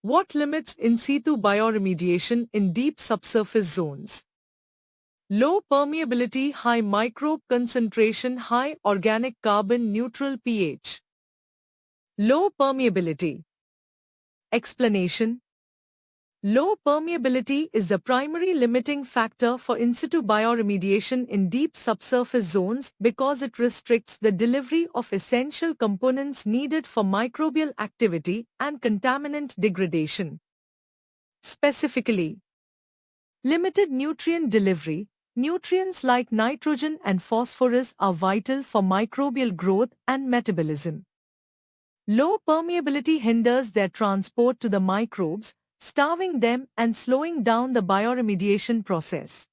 What limits in situ bioremediation in deep subsurface zones? Low permeability, high microbe concentration, high organic carbon, neutral pH. Low permeability. Explanation. Low permeability is the primary limiting factor for in situ bioremediation in deep subsurface zones because it restricts the delivery of essential components needed for microbial activity and contaminant degradation. Specifically, limited nutrient delivery. Nutrients like nitrogen and phosphorus are vital for microbial growth and metabolism. Low permeability hinders their transport to the microbes, starving them and slowing down the bioremediation process.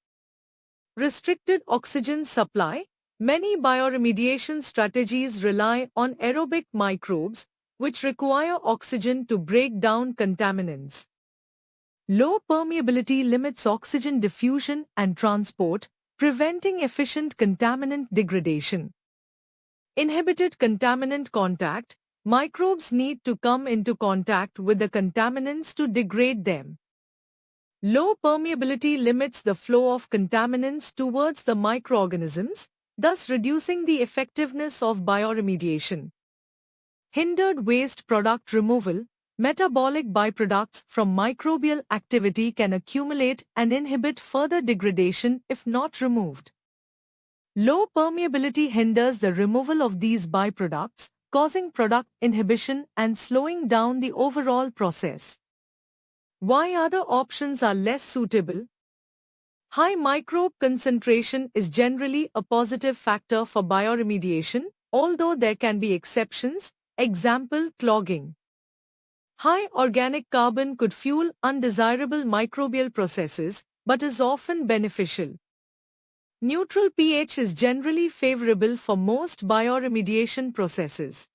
Restricted oxygen supply. Many bioremediation strategies rely on aerobic microbes, which require oxygen to break down contaminants. Low permeability limits oxygen diffusion and transport, preventing efficient contaminant degradation. Inhibited contaminant contact. Microbes need to come into contact with the contaminants to degrade them. Low permeability limits the flow of contaminants towards the microorganisms, thus reducing the effectiveness of bioremediation. Hindered waste product removal. Metabolic byproducts from microbial activity can accumulate and inhibit further degradation if not removed. Low permeability hinders the removal of these byproducts, causing product inhibition and slowing down the overall process. Why other options are less suitable? High microbe concentration is generally a positive factor for bioremediation, although there can be exceptions, example clogging. High organic carbon could fuel undesirable microbial processes, but is often beneficial. Neutral pH is generally favorable for most bioremediation processes.